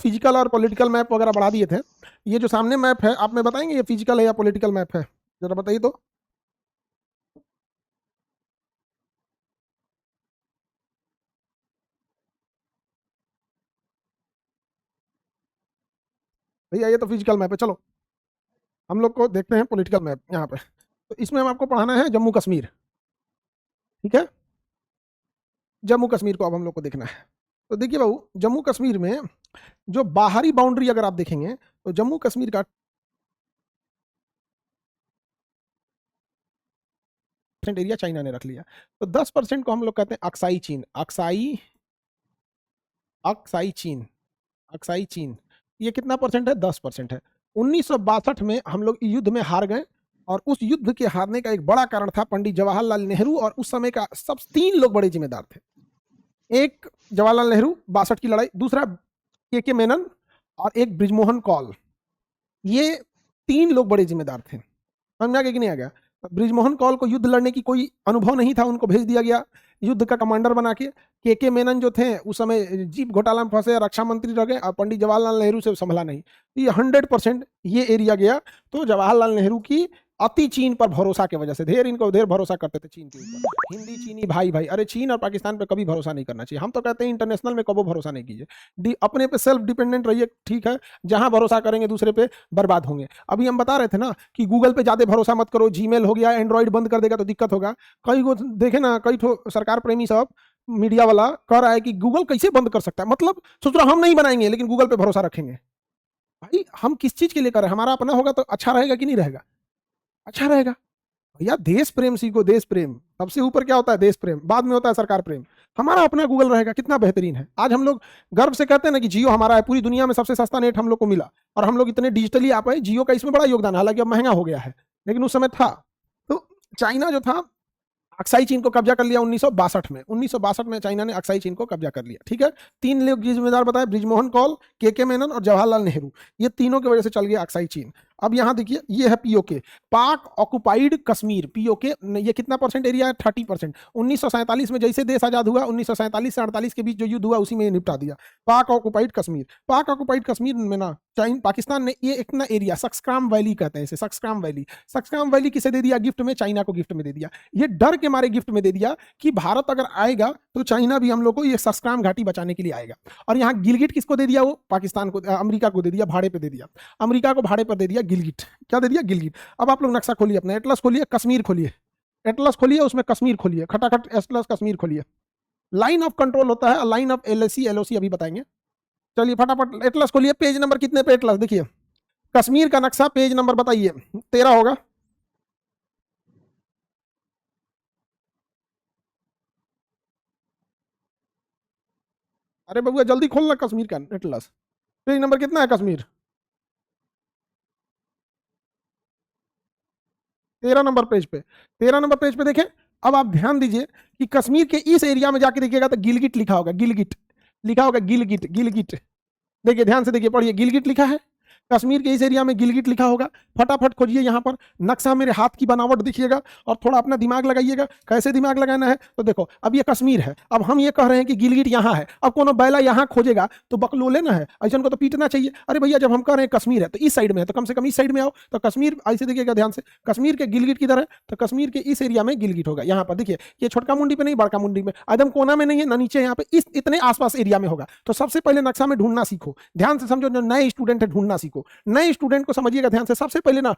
Physical और political map वगैरह बढ़ा दिए थे। ये जो सामने मैप है आप में बताएंगे ये फिजिकल है या पॉलिटिकल मैप है, जरा बताइए तो। भैया ये तो फिजिकल मैप है, चलो हम लोग को देखते हैं पॉलिटिकल मैप यहाँ पे। तो इसमें हम आपको पढ़ाना है जम्मू कश्मीर, ठीक है। जम्मू कश्मीर को अब हम लोग को देखना है। तो देखिए बाबू, जम्मू कश्मीर में जो बाहरी बाउंड्री अगर आप देखेंगे तो जम्मू कश्मीर का एरिया चाइना ने रख लिया। तो 10% को हम लोग कहते हैं अक्साई चीन, अक्साई अक्साई चीन, अक्साई चीन। ये कितना परसेंट है? 10% है। 1962 में हम लोग युद्ध में हार गए, और उस युद्ध के हारने का एक बड़ा कारण था पंडित जवाहरलाल नेहरू, और उस समय का सब 3 लोग बड़े जिम्मेदार थे। एक जवाहरलाल नेहरू 62 की लड़ाई, दूसरा के मेनन, और एक ब्रिजमोहन कौल। ये 3 लोग बड़े जिम्मेदार थे। समझ में आ गया कि नहीं आ गया? ब्रिजमोहन कौल को युद्ध लड़ने की कोई अनुभव नहीं था, उनको भेज दिया गया युद्ध का कमांडर बना के मेनन जो थे उस समय जीप घोटाला में फंसे, रक्षा मंत्री रह गए, और पंडित जवाहरलाल नेहरू से संभला नहीं। तो ये 100% ये एरिया गया। तो जवाहरलाल नेहरू की अति चीन पर भरोसा की वजह से, ढेर भरोसा करते थे चीन के ऊपर। हिंदी चीनी भाई भाई, अरे चीन और पाकिस्तान पे कभी भरोसा नहीं करना चाहिए। हम तो कहते हैं इंटरनेशनल में कभी भरोसा नहीं कीजिए, अपने पे सेल्फ डिपेंडेंट रहिए, ठीक है। जहां भरोसा करेंगे दूसरे पे बर्बाद होंगे। अभी हम बता रहे थे ना कि गूगल पे ज्यादा भरोसा मत करो, जीमेल हो गया एंड्रॉइड बंद कर देगा तो दिक्कत होगा। कई को देखे ना, कई सरकार प्रेमी सब मीडिया वाला कह रहा है कि गूगल कैसे बंद कर सकता है, मतलब सोच रहा हम नहीं बनाएंगे लेकिन गूगल पे भरोसा रखेंगे। भाई हम किस चीज के लिए कर रहे हैं? हमारा अपना होगा तो अच्छा रहेगा कि नहीं रहेगा? अच्छा रहेगा। भैया देश प्रेम सीखो, देश प्रेम सबसे ऊपर क्या होता है? देश प्रेम, बाद में होता है सरकार प्रेम। हमारा अपना गूगल रहेगा, कितना बेहतरीन है। आज हम लोग गर्व से कहते हैं ना कि जियो हमारा है, पूरी दुनिया में सबसे सस्ता नेट हम लोग को मिला, और हम लोग इतने डिजिटली आ पाए। जियो का इसमें बड़ा योगदान है, हालांकि अब महंगा हो गया है, लेकिन उस समय था। तो चाइना जो था अक्साई चीन को कब्जा कर लिया 1962 में। 1962 में चाइना ने अक्साई चीन को कब्जा कर लिया, ठीक है। 3 लोग जिम्मेदार बताए, ब्रिजमोहन कौल, के मेनन और जवाहरलाल नेहरू। ये तीनों की वजह से चल गया अक्साई चीन। अब यहां देखिए, ये है पीओके, पाक ऑक्युपाइड कश्मीर। पीओके ये कितना परसेंट एरिया है? 30%। 1947 में जैसे देश आजाद हुआ, 1947 से 48 के बीच जो युद्ध हुआ उसी में निपटा दिया। पाक ऑक्युपाइड कश्मीर, पाक ऑक्युपाइड कश्मीर में ना पाकिस्तान ने ये एक ना एरिया, सक्सक्राम वैली कहते हैं इसे, सक्सक्राम वैली। सक्सक्राम वैली किसे दे दिया गिफ्ट में? चाइना को गिफ्ट में दे दिया। ये डर के मारे गिफ्ट में दे दिया कि भारत अगर आएगा तो चाइना भी हम लोग को ये सक्सक्राम घाटी बचाने के लिए आएगा। और यहाँ गिलगिट किसको दे दिया? वो पाकिस्तान को, अमेरिका को दे दिया, भाड़े पे दे दिया। अमेरिका को भाड़े पर दे दिया गिलगिट। क्या दे दिया? गिलगिट। अब आप लोग नक्शा खोलिए, अपना एटलस खोलिए, कश्मीर खोलिए, एटलस खोलिए, उसमें कश्मीर खोलिए, खटाखट एटलस कश्मीर खोलिए। लाइन ऑफ कंट्रोल होता है, लाइन ऑफ एलएसी एलओसी अभी बताएंगे। चलिए फटाफट एटलस खोलिए। पेज नंबर कितने पे एटलस? देखिए कश्मीर का नक्शा, पेज नंबर बताइए। 13 होगा। अरे बबुआ जल्दी खोलना कश्मीर का एटलस। पेज नंबर कितना है कश्मीर? 13 नंबर पेज पे। 13 नंबर पेज पे देखें। अब आप ध्यान दीजिए कि कश्मीर के इस एरिया में जाके देखिएगा तो गिलगिट लिखा होगा, गिलगिट लिखा होगा, गिलगिट गिलगिट। देखिए ध्यान से देखिए, पढ़िए, गिलगिट लिखा है। कश्मीर के इस एरिया में गिलगिट लिखा होगा। फटाफट खोजिए यहाँ पर नक्शा, मेरे हाथ की बनावट देखिएगा और थोड़ा अपना दिमाग लगाइएगा। कैसे दिमाग लगाना है? तो देखो अब ये कश्मीर है, अब हम ये कह रहे हैं कि गिलगिट यहाँ है। अब कोनो बैला यहाँ खोजेगा तो बकलोले ना है, ऐसा को तो पीटना चाहिए। अरे भैया जब हम कह रहे हैं कश्मीर है तो इस साइड में है, तो कम से कम इस साइड में आओ। तो कश्मीर ऐसे देखिएगा ध्यान से, कश्मीर के गिलगिट किधर है? तो कश्मीर के इस एरिया में गिलगिट होगा। यहाँ पर देखिए, ये छोटका मुंडी पे नहीं, बड़का मुंडी में, एकदम कोना में नहीं है ना नीचे, यहाँ पे इस इतने आसपास एरिया में होगा। तो सबसे पहले नक्शा में ढूंढना सीखो, ध्यान से समझो। जो नए स्टूडेंट है ढूंढना सीखो, नए स्टूडेंट को समझिएगा ध्यान से। सबसे पहले ना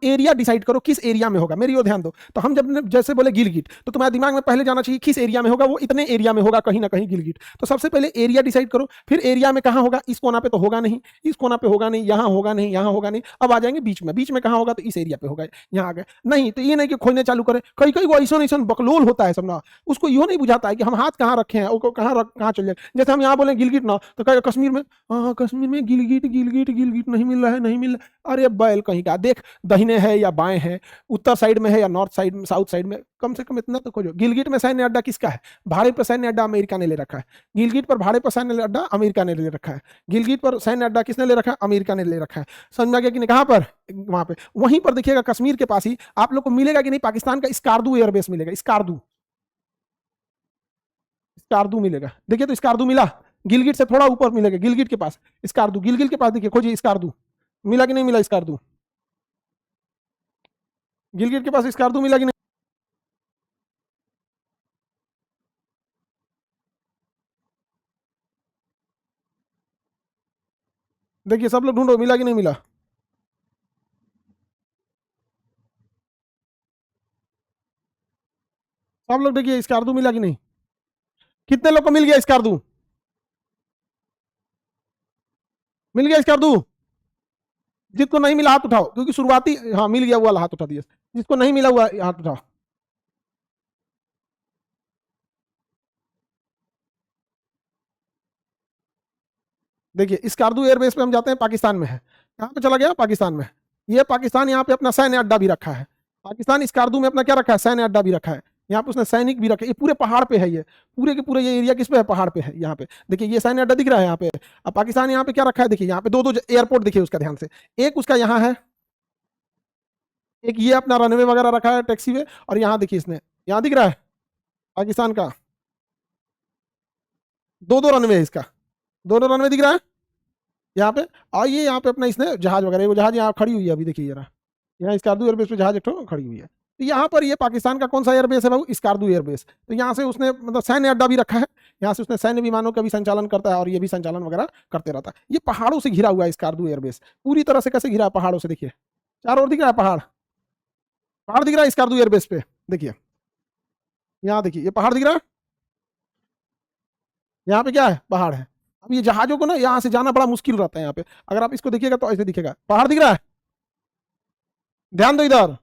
एरिया डिसाइड करो किस एरिया में होगा, मेरी ओर ध्यान दो। तो हम जब जैसे बोले गिलगिट, तो तुम्हारे दिमाग में पहले जाना चाहिए किस एरिया में होगा। वो इतने एरिया में होगा कहीं ना कहीं गिलगिट। तो सबसे पहले एरिया डिसाइड करो, फिर एरिया में कहां होगा? इस कोना पे तो होगा नहीं, इस कोना पे होगा नहीं, यहां होगा नहीं, यहां होगा नहीं। अब आ जाएंगे बीच में, बीच में कहां होगा? तो इस एरिया पे होगा, यहां आ गए। नहीं तो ये नहीं कि खोजने चालू करें। कई कई वो ऐसा ऐसा बकलोल होता है सब ना, उसको यो नहीं बुझाता है कि हम हाथ कहाँ रखे हैं, वो कहाँ चल जाए। जैसे हम यहाँ बोले गिलगिट ना, तो कहेगा कश्मीर में, हाँ कश्मीर में गिलगिट गिलगिट गिलगिट नहीं मिल रहा है, नहीं मिल रहा। अरे बैल कहीं का, देख दहिने है या बाएं है, उत्तर साइड में है या नॉर्थ साइड में, साउथ साइड में, कम से कम इतना तो खोजो। गिलगिट में सैन्य अड्डा किसका है? भाड़े पर सैन्य अड्डा अमेरिका ने ले रखा है। गिलगिट पर भाड़े पर सैन्य अड्डा अमेरिका ने ले रखा है। गिलगिट पर सैन्य अड्डा किसने ले रखा है? अमेरिका ने ले रखा है। समझ में आ गया कि नहीं? कहां पर? वहां पे, वहीं पर देखिएगा कश्मीर के पास ही आप लोग को मिलेगा कि नहीं, पाकिस्तान का स्कार्दू एयरबेस मिलेगा। स्कार्दू, स्कार्दू मिलेगा। देखिए तो स्कार्दू मिला। गिलगिट से थोड़ा ऊपर मिलेगा, गिलगिट के पास स्कार्दू, गिलगिट के पास देखिए, खोजिए स्कार्दू, मिला कि नहीं मिला स्कार्दू, गिलगिट के पास स्कार्दू मिला कि नहीं? देखिए सब लोग ढूंढो, मिला कि नहीं मिला? सब लोग देखिए स्कार्दू मिला कि नहीं? कितने लोग को मिल गया स्कार्दू? मिल गया स्कार्दू? जिसको नहीं मिला हाथ उठाओ, क्योंकि शुरुआती, हाँ मिल गया वो वाला हाथ उठा दिया, जिसको नहीं मिला हुआ हाथ उठाओ। देखिए स्कार्दू एयरबेस पे हम जाते हैं, पाकिस्तान में है, कहाँ पे चला गया? पाकिस्तान में। ये पाकिस्तान यहाँ पे अपना सैन्य अड्डा भी रखा है, पाकिस्तान स्कार्दू में अपना क्या रखा है? सैन्य अड्डा भी रखा है, यहाँ पे उसने सैनिक भी रखे, ये पूरे पहाड़ पे है, ये पूरे के पूरे ये एरिया किस पे है? पहाड़ पे है। यहाँ पे देखिए ये सैन्य अड्डा दिख रहा है यहाँ पे। अब पाकिस्तान यहाँ पे क्या रखा है? देखिए यहाँ पे दो दो एयरपोर्ट देखिए उसका ध्यान से, एक उसका यहाँ है, एक ये अपना रनवे वगैरह रखा है, टैक्सी वे, और यहाँ देखिए इसने, यहाँ दिख रहा है पाकिस्तान का, दो दो रनवे है इसका, दोनों रनवे दिख रहा है यहाँ पे। और ये यहाँ पे अपना इसने जहाज वगैरह, वो जहाज यहाँ खड़ी हुई है अभी, देखिए जरा, यहाँ स्कार्दू एयरबेस पे जहाज एक ठो खड़ी हुई है। तो यहाँ पर ये पाकिस्तान का कौन सा एयरबेस है बाबू? स्कार्दू एयरबेस। तो यहाँ से उसने मतलब सैन्य अड्डा भी रखा है, यहाँ से उसने सैन्य विमानों का भी संचालन करता है, और ये भी संचालन वगैरह करते रहता है। ये पहाड़ों से घिरा हुआ है स्कार्दू एयरबेस, पूरी तरह से कैसे घिरा है? पहाड़ों से, देखिए चारों ओर दिख रहा है पहाड़, पहाड़ दिख रहा है स्कार्दू एयरबेस पे, देखिए यहाँ देखिए ये पहाड़ दिख रहा है, यहाँ पे क्या है? पहाड़ है। अब ये जहाजों को ना यहाँ से जाना बड़ा मुश्किल रहता है यहाँ पे, अगर आप इसको देखिएगा तो ऐसे दिखेगा, पहाड़ दिख रहा है, ध्यान दो इधर,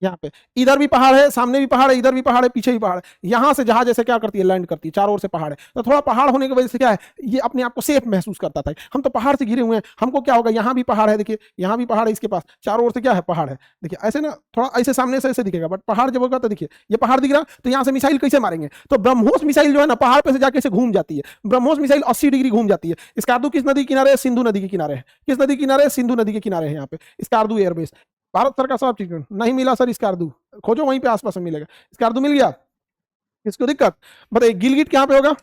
यहाँ पे इधर भी पहाड़ है, सामने भी पहाड़ है, इधर भी पहाड़ है, पीछे भी पहाड़ है। यहाँ से जहाज ऐसे क्या करती है? लैंड करती है, चारों ओर से पहाड़ है। तो थोड़ा पहाड़ होने की वजह से क्या है, ये अपने आप को सेफ महसूस करता था, हम तो पहाड़ से घिरे हुए हैं, हमको क्या होगा? यहाँ भी पहाड़ है, देखिए यहाँ भी पहाड़ है, इसके पास चारों ओर से क्या है? पहाड़ है। देखिए ऐसे ना थोड़ा ऐसे सामने से ऐसे दिखेगा, बट पहाड़ जब होगा तो देखिए ये पहाड़ दिख रहा, तो यहाँ से मिसाइल कैसे मारेंगे? तो ब्रह्मोस मिसाइल जो है ना, पहाड़ पे से जाके से घूम जाती है, ब्रह्मोस मिसाइल 80 डिग्री घूम जाती है। स्कार्दू किस नदी के किनारे है? सिंधु नदी के किनारे है। किस नदी के किनारे? सिंधु नदी के किनारे है यहाँ पे स्कार्दू एयरबेस। भारत सरकार सब चीज नहीं मिला सर स्कार्दू, खोजो वहीं पे आसपास में मिलेगा। स्कार्दू मिल गया, किसको दिक्कत? बताइए गिलगिट कहाँ पे होगा?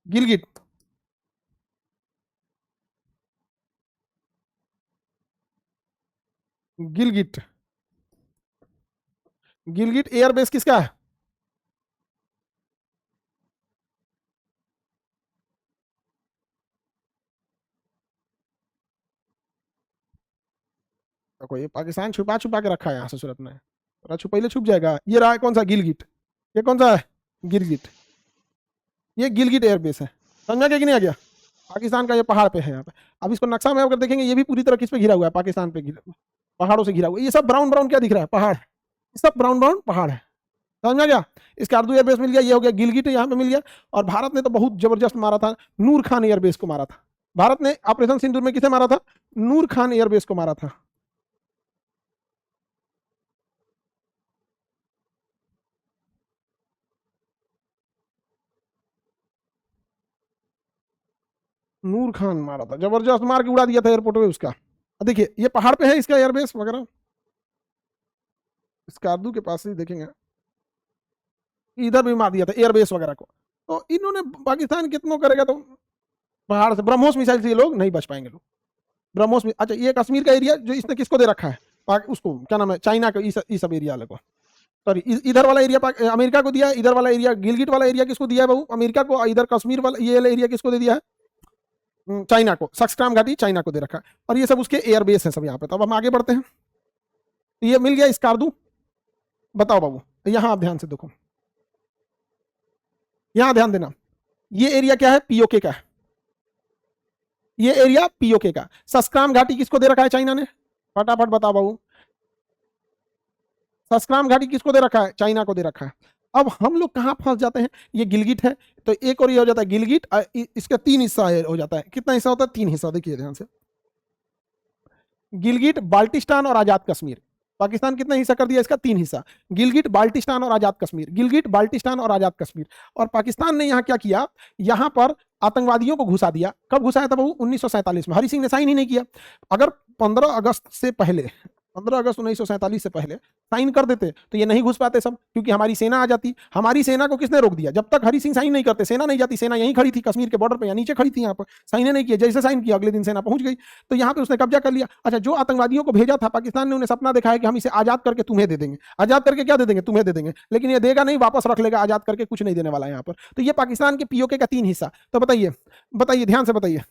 गिलगिट, गिलगिट, गिलगिट एयरबेस किसका है? देखो ये पाकिस्तान छुपा छुपा के रखा है यहाँ से सूरत में, थोड़ा पहले छुप जाएगा। ये रहा कौन सा? गिलगिट। ये कौन सा है? गिलगिट। ये गिलगिट एयरबेस है, समझा क्या कि नहीं आ गया? पाकिस्तान का ये पहाड़ पे है यहाँ पे। अब इसको नक्शा में अगर देखेंगे, ये भी पूरी तरह किस पे घिरा हुआ है? पाकिस्तान पे घिरा, पहाड़ों से घिरा हुआ है। ये सब ब्राउन ब्राउन क्या दिख रहा है? पहाड़, ये सब ब्राउन ब्राउन पहाड़ है, समझ में आ गया? स्कार्दू एयरबेस मिल गया, ये हो गया गिलगिट यहाँ पे मिल गया। और भारत ने तो बहुत जबरदस्त मारा था, नूर खान एयरबेस को मारा था। भारत ने ऑपरेशन सिंदूर में किसे मारा था? नूर खान एयरबेस को मारा था। नूर खान मारा था, जबरदस्त मार के उड़ा दिया था एयरपोर्ट पे उसका। देखिए ये पहाड़ पे है इसका एयरबेस वगैरह, स्कार्दू के पास ही देखेंगे, इधर भी मार दिया था एयरबेस वगैरह को। तो इन्होंने पाकिस्तान कितनों करेगा, तो पहाड़ से ब्रह्मोस मिसाइल से ये लोग नहीं बच पाएंगे लोग। ब्रह्मोस में, अच्छा ये कश्मीर का एरिया जो इसने किसको दे रखा है? उसको क्या नाम है? चाइना को, इस सब एरिया को, सॉरी इधर वाला एरिया अमेरिका को दिया है, इधर वाला एरिया गिलगिट वाला एरिया किसको दिया है बाबू? अमेरिका को। इधर कश्मीर वाला ये वाला एरिया किसको दे दिया है? चाइना को। सक्सट्राम घाटी चाइना को दे रखा है, और ये सब उसके एयरबेस हैं सब यहाँ पे। तो अब हम आगे बढ़ते हैं, तो ये मिल गया स्कार्दू। बताओ बाबू, यहाँ आप ध्यान से देखो, यहाँ ध्यान देना, ये एरिया क्या है? पीओके का है, ये एरिया पीओके का। सस्क्राम घाटी किसको दे रखा है चाइना ने? फटाफट बताओ बाबू, सस्क्राम घाटी किसको दे रखा है? चाइना को दे रखा है। अब हम लोग कहाँ फंस जाते हैं? ये गिलगिट है, तो एक और ये हो जाता है गिलगिट, इसका 3 हिस्सा हो जाता है। कितना हिस्सा होता है? 3 हिस्सा। देखिए ध्यान से, गिलगिट, बाल्टिस्तान और आजाद कश्मीर। पाकिस्तान कितना हिस्सा कर दिया इसका? 3 हिस्सा। गिलगिट, बाल्टिस्तान और आजाद कश्मीर, गिलगिट, बाल्टिस्तान और आजाद कश्मीर। और पाकिस्तान ने यहाँ क्या किया? यहाँ पर आतंकवादियों को घुसा दिया। कब घुसाया था बाबू? 1947 में। हरि सिंह ने साइन ही नहीं किया। अगर 15 अगस्त से पहले 15 अगस्त 1947 से पहले साइन कर देते तो ये नहीं घुस पाते सब, क्योंकि हमारी सेना आ जाती। हमारी सेना को किसने रोक दिया? जब तक हरि सिंह साइन नहीं करते सेना नहीं जाती। सेना यहीं खड़ी थी कश्मीर के बॉर्डर पे या नीचे खड़ी थी, यहाँ पर साइन नहीं किया। जैसे साइन किया अगले दिन सेना पहुंच गई, तो यहाँ पे उसने कब्जा कर लिया। अच्छा, जो आतंकवादियों को भेजा था पाकिस्तान ने, उन्हें सपना देखा है कि हम इसे आजाद करके तुम्हें दे देंगे। आजाद करके क्या दे देंगे? तुम्हें दे देंगे। लेकिन ये देगा नहीं, वापस रख लेगा, आजाद करके कुछ नहीं देने वाला है यहाँ पर। तो ये पाकिस्तान के पीओके का 3 हिस्सा। तो बताइए बताइए, ध्यान से बताइए,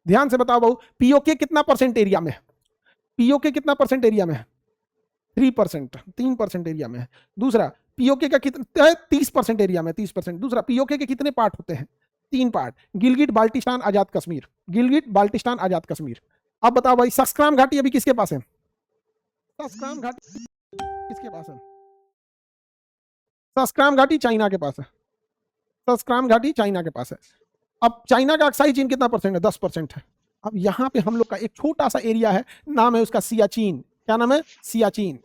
ध्यान से बताओ बहू, पीओके कितना परसेंट एरिया में है? पीओके कितना परसेंट एरिया में है? 3%, 3% एरिया में है। दूसरा, पीओके का कितना है? 30% एरिया में, 30%। दूसरा, पीओके के कितने पार्ट होते हैं? 3 पार्ट, गिलगिट बाल्टिस्तान आजाद कश्मीर, गिलगिट बाल्टिस्तान आजाद कश्मीर। अब बताओ भाई, सस्क्राम घाटी अभी किसके पास है? सस्क्राम घाटी किसके पास है? सस्क्राम घाटी चाइना के पास है। सस्क्राम घाटी चाइना के पास है। अब चाइना का अक्साई चीन कितना परसेंट है? 10% है। अब यहाँ पे हम लोग का एक छोटा सा एरिया है, नाम है उसका सियाचिन। क्या नाम है? सियाचिन।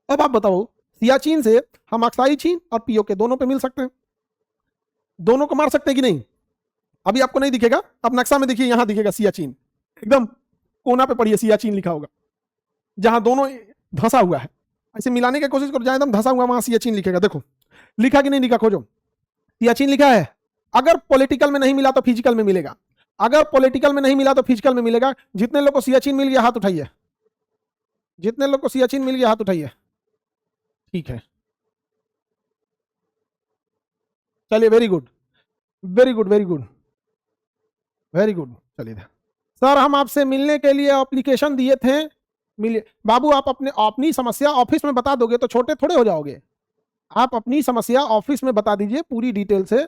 अब आप बताओ, सियाचिन से हम अक्साई चीन और पीओके दोनों पे मिल सकते हैं, दोनों को मार सकते हैं कि नहीं? अभी आपको नहीं दिखेगा, अब नक्शा में देखिए, यहां दिखेगा सियाचिन, एकदम कोना पे पड़िए सियाचिन लिखा होगा, जहां दोनों धंसा हुआ है। ऐसे मिलाने की कोशिश करो, जहां एकदम धंसा हुआ वहां सियाचिन लिखेगा। देखो लिखा कि नहीं लिखा, खोजो। सियाचिन लिखा है। अगर पॉलिटिकल में नहीं मिला तो फिजिकल में मिलेगा, अगर पॉलिटिकल में नहीं मिला तो फिजिकल में मिलेगा। जितने लोग को सियाचिन मिल गया हाथ उठाइए, जितने लोग को सियाचिन मिल गया हाथ उठाइए। ठीक है, चलिए, very good, very good, very good, very good. चलिए सर, हम आपसे मिलने के लिए एप्लीकेशन दिए थे, मिलिए। बाबू, आप अपनी समस्या ऑफिस में बता दोगे तो छोटे थोड़े हो जाओगे। आप अपनी समस्या ऑफिस में बता दीजिए पूरी डिटेल से।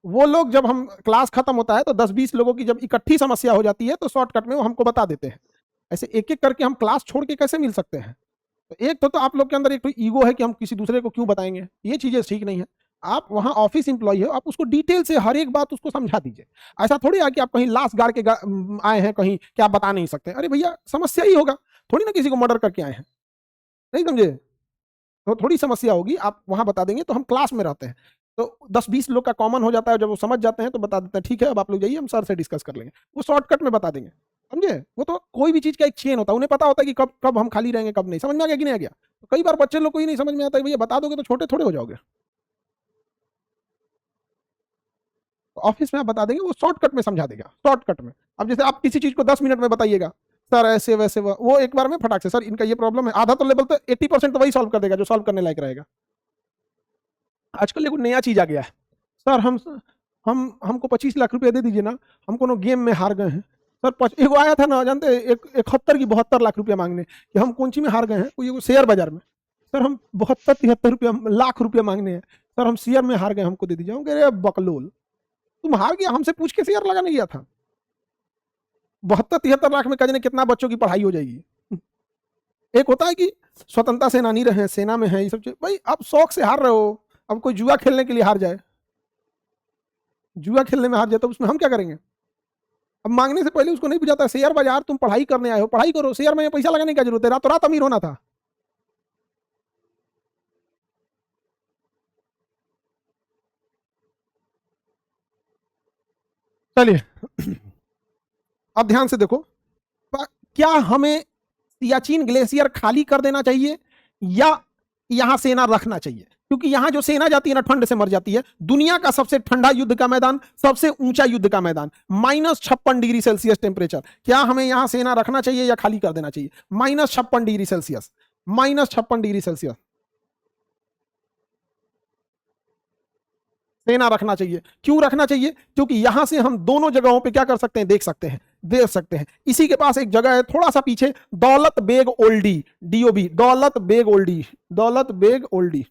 वो लोग, जब हम क्लास खत्म होता है तो 10-20 लोगों की जब इकट्ठी समस्या हो जाती है तो शॉर्टकट में वो हमको बता देते हैं। ऐसे एक एक करके हम क्लास छोड़ के कैसे मिल सकते हैं? तो एक तो आप लोग के अंदर एक तो ईगो है कि हम किसी दूसरे को क्यों बताएंगे, ये चीजें ठीक नहीं है। आप वहां ऑफिस इंप्लॉय हो, आप उसको डिटेल से हर एक बात उसको समझा दीजिए। ऐसा थोड़ी है कि आप कहीं लाश गाड़ के आए हैं कहीं, क्या आप बता नहीं सकते? अरे भैया, समस्या ही होगा, थोड़ी ना किसी को मर्डर करके आए हैं, नहीं समझे? तो थोड़ी समस्या होगी, आप वहां बता देंगे तो हम क्लास में रहते हैं तो 10-20 लोग का कॉमन हो जाता है। जब वो समझ जाते हैं तो बता देते हैं, ठीक है अब आप लोग जाइए, हम सर से डिस्कस कर लेंगे। वो शॉर्टकट में बता देंगे, समझे? वो तो कोई भी चीज का एक चेन होता है, उन्हें पता होता है कि कब कब हम खाली रहेंगे कब नहीं। समझ में आ गया कि नहीं आ गया? तो कई बार बच्चे लोग को ही नहीं समझ में आता है, भैया बता दोगे तो छोटे थोड़े हो जाओगे। ऑफिस में आप बता देंगे, वो शॉर्टकट में समझा देगा, शॉर्टकट में। अब जैसे आप किसी चीज को 10 मिनट में बताइएगा, सर ऐसे वैसे वो एक बार में फटाक से, सर इनका ये प्रॉब्लम है, आधा तो लेवल तो 80% तो वही सॉल्व कर देगा जो सॉल्व करने लायक रहेगा। आजकल एक नया चीज आ गया है, सर हमको 25 लाख रुपया दे दीजिए ना, हम कोनो गेम में हार गए हैं। सर एगो आया था ना, जानते हैं, 71 की 72 लाख रुपया मांगने कि हम कौन सी में हार गए हैं, कोई शेयर बाजार में। सर हम 72-73 रुपया लाख रुपया मांगने हैं, सर हम शेयर में हार गए, हमको दे दीजिए। हम कह रहे बकलोल, तुम हार गया, हमसे पूछ के शेयर लगाने गया था। 72-73 लाख में कजने कितना बच्चों की पढ़ाई हो जाएगी। एक होता है कि स्वतंत्रता सेनानी रहे, सेना में है, ये सब चीज। भाई आप शौक से हार रहे हो, अब कोई जुआ खेलने के लिए हार जाए, जुआ खेलने में हार जाए तो उसमें हम क्या करेंगे? अब मांगने से पहले उसको नहीं बुझाता, शेयर बाजार तुम पढ़ाई करने आए हो, पढ़ाई करो, शेयर में पैसा लगाने की जरूरत है, रातों रात अमीर होना था। चलिए अब ध्यान से देखो, क्या हमें सियाचिन ग्लेशियर खाली कर देना चाहिए या यहां सेना रखना चाहिए? क्योंकि यहां जो सेना जाती है ना, ठंड से मर जाती है। दुनिया का सबसे ठंडा युद्ध का मैदान, सबसे ऊंचा युद्ध का मैदान, -56 डिग्री सेल्सियस टेम्परेचर। क्या हमें यहां सेना रखना चाहिए या खाली कर देना चाहिए? -56 डिग्री सेल्सियस, -56 डिग्री सेल्सियस। सेना रखना चाहिए। क्यों रखना चाहिए? क्योंकि यहां से हम दोनों जगहों पे क्या कर सकते हैं, देख सकते हैं, देख सकते हैं। इसी के पास एक जगह है थोड़ा सा पीछे, दौलत बेग ओल्डी, डीओबी, दौलत बेग ओल्डी, दौलत बेग ओल्डी,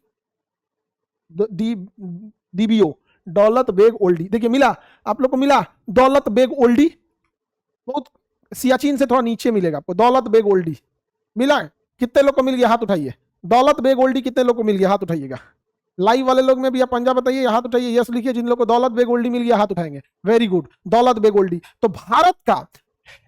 डीबीओ, दौलत बेग ओल्डी। देखिए मिला, आप लोग को मिला दौलत बेग ओल्डी, बहुत सियाचिन से थोड़ा नीचे मिलेगा आपको, दौलत बेग ओल्डी मिला है। कितने लोग को मिल गया हाथ उठाइए, दौलत बेग ओल्डी कितने लोग को मिल गया हाथ उठाइएगा। लाइव वाले लोग में भी आप पंजा बताइए, हाथ उठाइए, यस लिखिए। जिन लोग को दौलत बेग ओल्डी मिल गया हाथ उठाएंगे, वेरी गुड, दौलत बेग ओल्डी। तो भारत का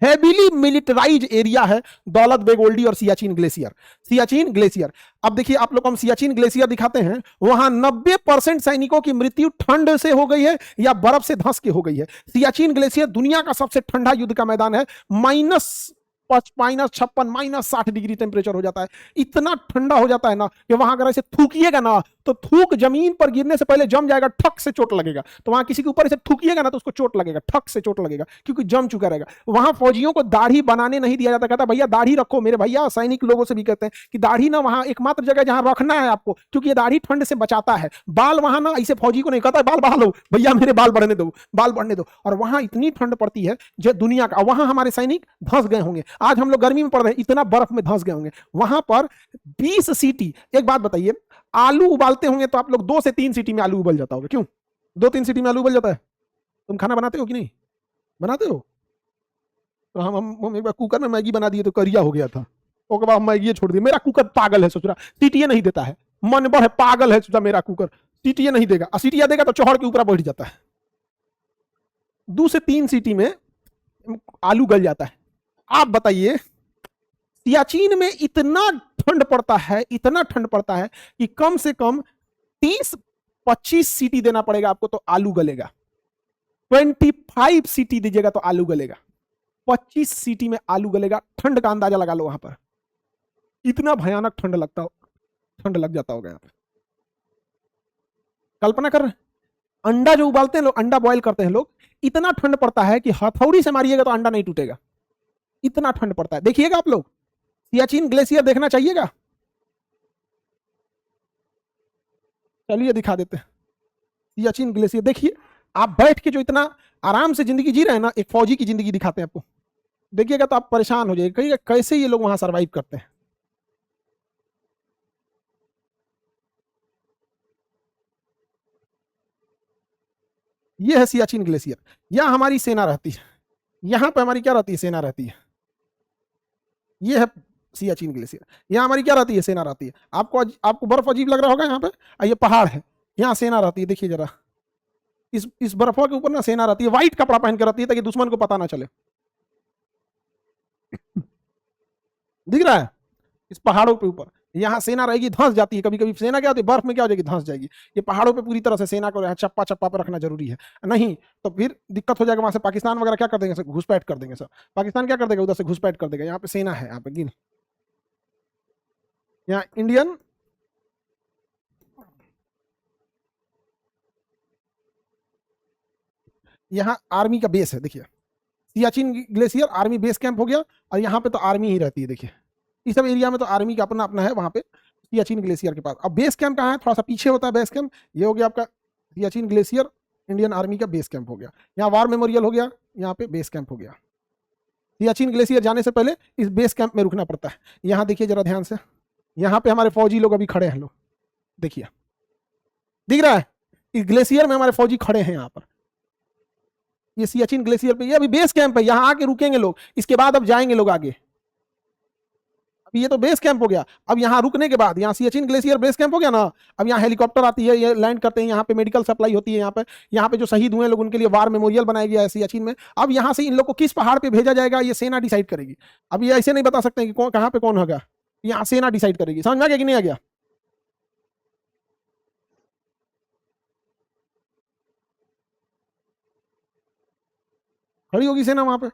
हेवीली मिलिटराइज एरिया है दौलत बेग ओल्डी और सियाचिन ग्लेशियर। सियाचिन ग्लेशियर, अब देखिए आप लोग को हम सियाचिन ग्लेशियर दिखाते हैं, वहां 90% सैनिकों की मृत्यु ठंड से हो गई है या बर्फ से धंस के हो गई है। सियाचिन ग्लेशियर दुनिया का सबसे ठंडा युद्ध का मैदान है। -56 -60 डिग्री टेम्परेचर हो जाता है। इतना ठंडा हो जाता है ना कि वहां अगर ऐसे थूकिएगा ना तो थूक जमीन पर गिरने से पहले जम जाएगा, ठक से चोट लगेगा। तो वहां किसी के ऊपर ऐसे थूकिएगा ना तो उसको चोट लगेगा, ठक से चोट लगेगा, क्योंकि जम चुका रहेगा। वहां फौजियों को दाढ़ी बनाने नहीं दिया जाता। कहता भैया दाढ़ी रखो, मेरे भैया सैनिक लोगों से भी कहते हैं कि दाढ़ी ना वहां एकमात्र जगह जहां रखना है आपको, क्योंकि ये दाढ़ी ठंड से बचाता है। बाल वहां ना ऐसे फौजी को नहीं कहता बाल बढ़ा लो भैया, मेरे बाल बढ़ने दो, बाल बढ़ने दो। और वहां इतनी ठंड पड़ती है जो दुनिया का, वहां हमारे सैनिक धंस गए होंगे। आज हम लोग गर्मी में पड़ रहे हैं, इतना बर्फ में धंस गए होंगे। वहां पर 20 सीटी, एक बात बताइए, आलू उबालते होंगे तो आप लोग 2 से 3 सीटी में आलू उबल जाता होगा, क्यों? 2-3 सीटी में आलू उबल जाता है। तुम खाना बनाते हो कि नहीं बनाते हो? तो हम एक बार कुकर में मैगी बना दिए तो करिया हो गया था। उसके बाद मैगी छोड़ दी। मेरा कुकर पागल है, सोच रहा सीटियां नहीं देता है, मन बढ़ पागल है, सोचा मेरा कुकर सीटियां नहीं देगा, सीटियां देगा तो चौहड़ के ऊपर बैठ जाता है। 2 से 3 सीटी में आलू गल जाता है। आप बताइए सियाचिन में इतना ठंड पड़ता है, इतना ठंड पड़ता है कि कम से कम 30-25 सीटी देना पड़ेगा आपको तो आलू गलेगा। 25 सीटी दीजिएगा तो आलू गलेगा। 25 सीटी में आलू गलेगा। ठंड का अंदाजा लगा लो वहां पर, इतना भयानक ठंड लगता हो, ठंड लग जाता होगा यहाँ पे। कल्पना कर रहे हैं, अंडा जो उबालते हैं लोग, अंडा बॉयल करते हैं लोग, इतना ठंड पड़ता है कि हथौड़ी से मारिएगा तो अंडा नहीं टूटेगा, इतना ठंड पड़ता है। देखिएगा आप लोग, सियाचिन ग्लेशियर देखना चाहिएगा। चलिए दिखा देते हैं सियाचिन ग्लेशियर। देखिए आप बैठ के जो इतना आराम से जिंदगी जी रहे हैं ना, एक फौजी की जिंदगी दिखाते हैं आपको। देखिएगा तो आप परेशान हो जाइएगा, कहिएगा कैसे ये लोग वहां सरवाइव करते हैं। ये है सियाचिन ग्लेशियर, यहां हमारी सेना रहती है। यहां पे हमारी क्या रहती है? सेना रहती है। ये है सियाचिन ग्लेशियर, यहाँ हमारी क्या रहती है? सेना रहती है। आपको बर्फ अजीब लग रहा होगा यहाँ पे, ये पहाड़ है, यहाँ सेना रहती है। देखिए जरा, इस बर्फों के ऊपर ना सेना रहती है, व्हाइट कपड़ा पहन कर रहती है ताकि दुश्मन को पता ना चले। दिख रहा है? इस पहाड़ों के ऊपर यहाँ सेना रहेगी, धंस जाती है। कभी कभी सेना क्या होती है, बर्फ में क्या हो जाएगी, धंस जाएगी। ये पहाड़ों पे पूरी तरह से सेना को चप्पा चप्पा पे रखना जरूरी है, नहीं तो फिर दिक्कत हो जाएगा। वहां से पाकिस्तान वगैरह क्या कर देंगे, घुसपैठ कर देंगे सब। पाकिस्तान क्या कर देगा, उधर से घुसपैठ कर देगा। यहाँ पे सेना है, यहाँ पे गिन, यहाँ इंडियन, यहाँ आर्मी का बेस है। देखिए Siachen glacier army base camp हो गया, और यहाँ पे तो आर्मी ही रहती है। देखिए इस सब एरिया में तो आर्मी का अपना अपना है वहां पे, सियाचिन ग्लेशियर के पास। अब बेस कैंप कहाँ है? थोड़ा सा पीछे होता है बेस कैंप। ये हो गया आपका सियाचिन ग्लेशियर, इंडियन आर्मी का बेस कैंप हो गया। यहाँ वार मेमोरियल हो गया, यहाँ पे बेस कैंप हो गया। सियाचिन ग्लेशियर जाने से पहले इस बेस कैंप में रुकना पड़ता है। यहाँ देखिए जरा ध्यान से, यहाँ पे हमारे फौजी लोग अभी खड़े हैं। लोग देखिए, दिख रहा है? इस ग्लेशियर में हमारे फौजी खड़े हैं यहाँ पर। ये सियाचिन ग्लेशियर पे, ये अभी बेस कैंप है, यहाँ आके रुकेंगे लोग, इसके बाद अब जाएंगे लोग आगे। अब ये तो बेस कैंप हो गया। अब यहाँ रुकने के बाद, यहाँ सियाचिन ग्लेशियर बेस कैंप हो गया ना, अब यहाँ हेलीकॉप्टर आती है, ये लैंड करते हैं, यहाँ पे मेडिकल सप्लाई होती है। यहाँ पे जो शहीद हुए लोग उनके लिए वार मेमोरियल बनाया गया है सियाचिन में। अब यहाँ से इन लोग को किस पहाड़ पे भेजा जाएगा ये सेना डिसाइड करेगी। अब ये ऐसे नहीं बता सकते कि कौन कहाँ पे कौन होगा, यहाँ सेना डिसाइड करेगी। समझ में आ गया कि नहीं आ गया? खड़ी होगी सेना वहां पे।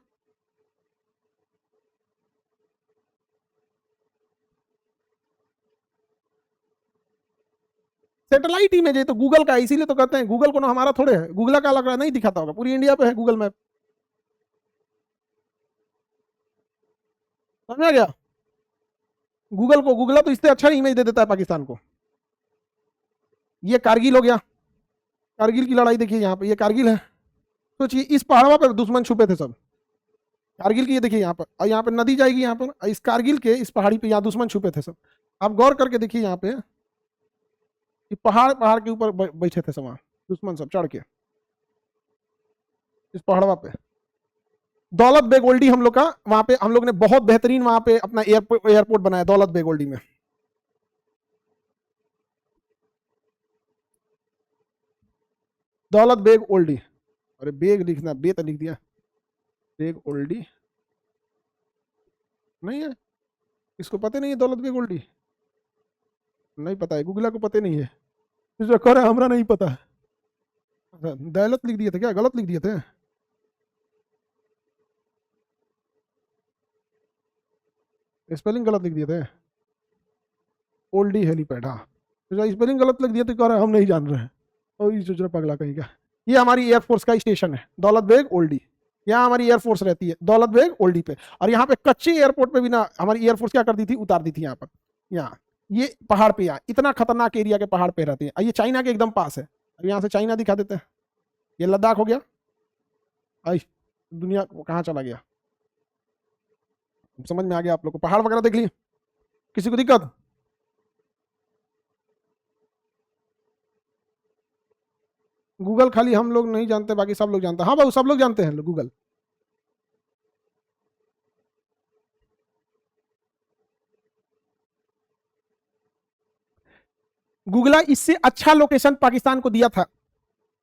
सैटेलाइट इमेज है तो गूगल का, इसीलिए तो कहते हैं गूगल को ना, हमारा थोड़े है, गूगल का लग रहा है नहीं दिखाता होगा, पूरी इंडिया पे है गूगल मैप। समझ में आ गया? गूगल तो इससे अच्छा इमेज दे देता है पाकिस्तान को। ये कारगिल हो गया, कारगिल की लड़ाई देखिए, यहाँ पे ये कारगिल है। सोचिए इस पहाड़ों पर दुश्मन छुपे थे सब, कारगिल की। ये देखिए यहाँ पर, और यहाँ पे नदी जाएगी यहाँ पर, इस कारगिल के इस पहाड़ी पे यहाँ दुश्मन छुपे थे सब। आप गौर करके देखिए यहाँ पे, पहाड़ पहाड़ के ऊपर बैठे थे सब वहाँ दुश्मन सब चढ़ के, इस पहाड़वा पे। दौलत बेग ओल्डी हम लोग का, वहां पे हम लोग ने बहुत बेहतरीन वहां पे अपना एयरपोर्ट बनाया दौलत बेग ओल्डी में। दौलत बेग ओल्डी, अरे बेग लिखना, बे तो लिख दिया, बेग ओल्डी। नहीं है, इसको पता नहीं है दौलत बेग ओल्डी, नहीं पता है, गुगला को पता नहीं है, तो कह रहा है हमरा नहीं पता है। अच्छा, दौलत लिख दिए थे क्या, गलत लिख दिए थे? स्पेलिंग गलत लिख दिए थे, ओल्डी हेलीपैड, हाँ। तो स्पेलिंग गलत लिख दिए तो कह रहे हैं हम नहीं जान रहे हैं, और ये सोच रहे पगला कहीं का। ये हमारी एयरफोर्स का स्टेशन है, दौलत बेग ओल्डी। यहाँ हमारी एयरफोर्स रहती है दौलत बेग ओल्डी पे। और यहाँ पे कच्चे एयरपोर्ट पे भी ना हमारी एयरफोर्स क्या कर दी थी, उतार दी थी यहाँ पर। यहाँ ये पहाड़ पे, यहाँ इतना खतरनाक एरिया के पहाड़ पे रहती है, और ये चाइना के एकदम पास है। अब यहाँ से चाइना दिखा देते हैं, ये लद्दाख हो गया। आई दुनिया कहाँ चला गया, समझ में आ गया आप लोग को? पहाड़ वगैरह देख लिए, किसी को दिक्कत? गूगल खाली हम लोग नहीं जानते, बाकी सब लोग जानते हैं। हाँ भाई, सब लोग जानते हैं गूगल। गूगला इससे अच्छा लोकेशन पाकिस्तान को दिया था,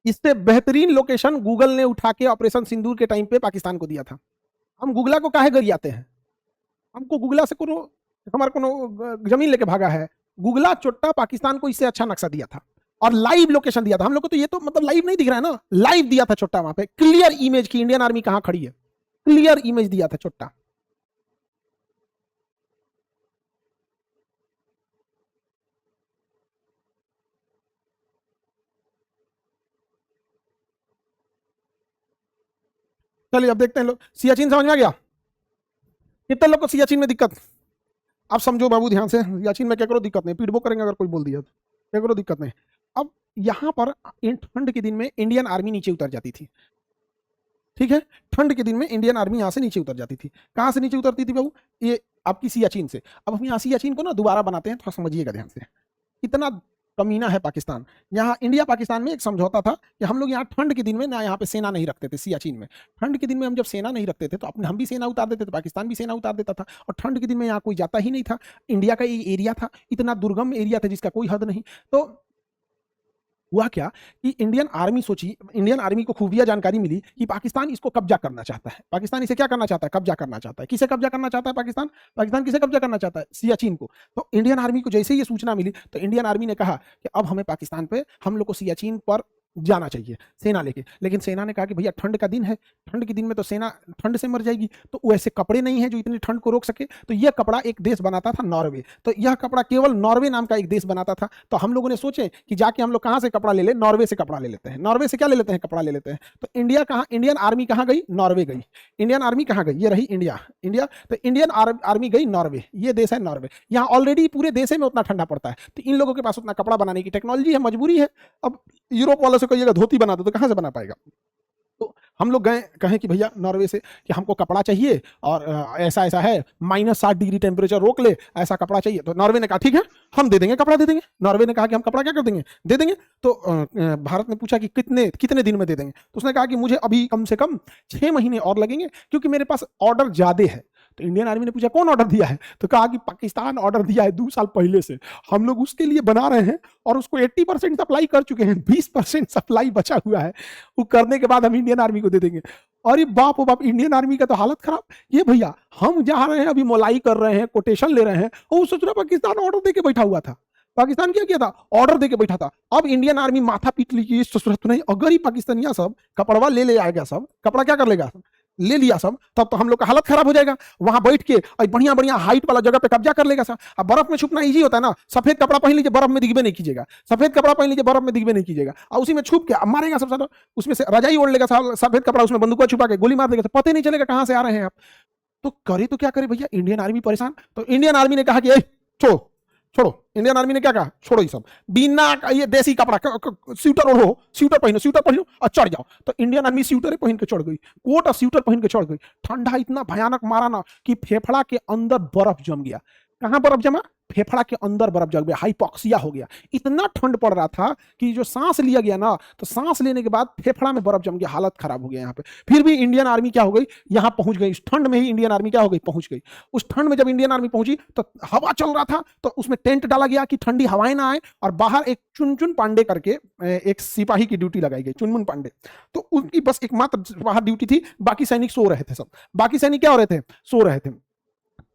इससे बेहतरीन लोकेशन गूगल ने उठा के ऑपरेशन सिंदूर के टाइम पे पाकिस्तान को दिया था। हम गूगला को काहे गरियाते हैं? हमको गूगला से कोनो हमारे कोनो जमीन लेके भागा है? गूगला चोट्टा पाकिस्तान को इससे अच्छा नक्शा दिया था और लाइव लोकेशन दिया था हम लोग को। तो ये तो मतलब लाइव नहीं दिख रहा है ना, लाइव दिया था चोट्टा, वहां पे क्लियर इमेज की इंडियन आर्मी कहां खड़ी है, क्लियर इमेज दिया था चोट्टा। चलिए अब देखते हैं लोग, सियाचिन समझ में आ गया? कितने लोग को सियाचिन में दिक्कत? आप समझो बाबू ध्यान से, सियाचिन में क्या करो दिक्कत नहीं, पीटबो करेंगे अगर कोई बोल दिया तो, क्या करो दिक्कत नहीं। अब यहां पर ठंड के दिन में इंडियन आर्मी नीचे उतर जाती थी, ठीक है? ठंड के दिन में इंडियन आर्मी यहां से नीचे उतर जाती थी। कहां से नीचे उतरती थी बाबू? ये आपकी सियाचिन से। अब हम यहाँ सियाचिन को ना दोबारा बनाते हैं, थोड़ा समझिएगा ध्यान से। कितना कमीना है पाकिस्तान। यहाँ इंडिया पाकिस्तान में एक समझौता था कि हम लोग यहाँ ठंड के दिन में ना यहाँ पे सेना नहीं रखते थे सियाचिन में। ठंड के दिन में हम जब सेना नहीं रखते थे तो अपने हम भी सेना उतार देते थे, पाकिस्तान भी सेना उतार देता था, और ठंड के दिन में यहाँ कोई जाता ही नहीं था। इंडिया का ये एरिया था, इतना दुर्गम एरिया था जिसका कोई हद नहीं। तो हुआ क्या कि इंडियन आर्मी सोची, इंडियन आर्मी को खुफिया जानकारी मिली कि पाकिस्तान इसको कब्जा करना चाहता है। पाकिस्तान इसे क्या करना चाहता है? कब्जा करना चाहता है। किसे कब्जा करना चाहता है पाकिस्तान? पाकिस्तान किसे कब्जा करना चाहता है? सियाचिन को। तो इंडियन आर्मी को जैसे ही ये सूचना मिली तो इंडियन आर्मी ने कहा कि अब हमें पाकिस्तान पे, हम लोग को सियाचिन पर जाना चाहिए सेना लेके। लेकिन सेना ने कहा कि भैया ठंड का दिन है, ठंड के दिन में तो सेना ठंड से मर जाएगी, तो वैसे कपड़े नहीं है जो इतनी ठंड को रोक सके। तो यह कपड़ा एक देश बनाता था नॉर्वे, तो यह कपड़ा केवल नॉर्वे नाम का एक देश बनाता था। तो हम लोगों ने सोचे कि जाके हम लोग कहां से कपड़ा ले ले, नॉर्वे से कपड़ा ले लेते हैं। नॉर्वे से क्या ले लेते हैं? कपड़ा ले लेते हैं। तो इंडिया कहां, इंडियन आर्मी कहां गई? नॉर्वे गई। इंडियन आर्मी कहां गई? ये रही इंडिया, इंडिया। तो इंडियन आर्मी गई नॉर्वे, ये देश है नॉर्वे। यहाँ ऑलरेडी पूरे देश में उतना ठंडा पड़ता है, तो इन लोगों के पास उतना कपड़ा बनाने की टेक्नोलॉजी है, मजबूरी है। अब यूरोप वालों से कहिएगा धोती बना दो तो कहां से बना पाएगा? तो हम लोग गए, कहें कि भैया नॉर्वे से कि हमको कपड़ा चाहिए और ऐसा ऐसा है, -60 डिग्री टेम्परेचर रोक ले, ऐसा कपड़ा चाहिए। तो नॉर्वे ने कहा ठीक है हम दे देंगे, कपड़ा दे देंगे। नॉर्वे ने कहा कि हम कपड़ा क्या कर देंगे, दे देंगे। तो भारत ने पूछा कि कितने कितने दिन में दे देंगे? तो उसने कहा कि मुझे अभी कम से कम 6 महीने और लगेंगे क्योंकि मेरे पास ऑर्डर ज्यादा है। तो इंडियन आर्मी ने पूछा कौन ऑर्डर दिया है? तो कहा कि पाकिस्तान ऑर्डर दिया है 2 साल पहले से, हम लोग उसके लिए बना रहे हैं और उसको 80% सप्लाई कर चुके हैं, 20% सप्लाई बचा हुआ है, वो करने के बाद हम इंडियन आर्मी को दे देंगे। और ये बाप ओ बाप, इंडियन आर्मी का तो हालत खराब। ये भैया हम जा रहे हैं अभी मोलाई कर रहे हैं, कोटेशन ले रहे हैं, और सोच रहा पाकिस्तान ऑर्डर देके बैठा हुआ था। पाकिस्तान क्या किया था? ऑर्डर देके बैठा था। अब इंडियन आर्मी माथा पीट ली कि सूरत नहीं, अगर ही पाकिस्तानिया सब कपड़वा ले आएगा, सब कपड़ा क्या कर लेगा, ले लिया सब, तब तो हम लोग का हालत खराब हो जाएगा। वहां बैठ के बढ़िया बढ़िया हाइट वाला जगह पे कब्जा कर लेगा सब। अब बर्फ में छुपना इजी होता है ना, सफेद कपड़ा पहन लीजिए, बर्फ में दिखबे नहीं कीजिएगा, सफेद कपड़ा पहन लीजिए, बर्फ में दिखबे नहीं कीजिएगा, और उसी में छुप के मारेगा सब सारा, उसमें से रजाई ओढ़ लेगा सफेद कपड़ा, उसमें बंदूक छुपा के गोली मार देगा, तो पता ही नहीं चलेगा कहां से आ रहे हैं आप। तो करे तो क्या करे भैया, इंडियन आर्मी परेशान। तो इंडियन आर्मी ने कहा कि छोड़ो छोड़ो, इंडियन आर्मी ने क्या कहा, छोड़ो ये सब, बिना ये देसी कपड़ा, स्वेटर ओढ़ो, स्वेटर पहनो और चढ़ जाओ। तो इंडियन आर्मी स्वेटर पहन के चढ़ गई, कोट और स्वेटर पहन के चढ़ गई। ठंडा इतना भयानक मारा ना कि फेफड़ा के अंदर बर्फ जम गया। कहां बर्फ जमा? फेफड़ा के अंदर बर्फ जम गया, हाइपोक्सिया हो गया। इतना ठंड पड़ रहा था कि जो सांस लिया गया ना, तो सांस लेने के बाद फेफड़ा में बर्फ जम गया, हालत खराब हो गया यहाँ पे। फिर भी इंडियन आर्मी क्या हो गई, यहाँ पहुंच गई। इस ठंड में ही इंडियन आर्मी क्या हो गई, पहुंच गई। उस ठंड में जब इंडियन आर्मी पहुंची तो हवा चल रहा था, तो उसमें टेंट डाला गया कि ठंडी हवाएं ना आए, और बाहर एक चुनचुन पांडे करके एक सिपाही की ड्यूटी लगाई गई, चुनमुन पांडे। तो उनकी बस एकमात्र बाहर ड्यूटी थी, बाकी सैनिक सो रहे थे सब। बाकी सैनिक क्या हो रहे थे, सो रहे थे।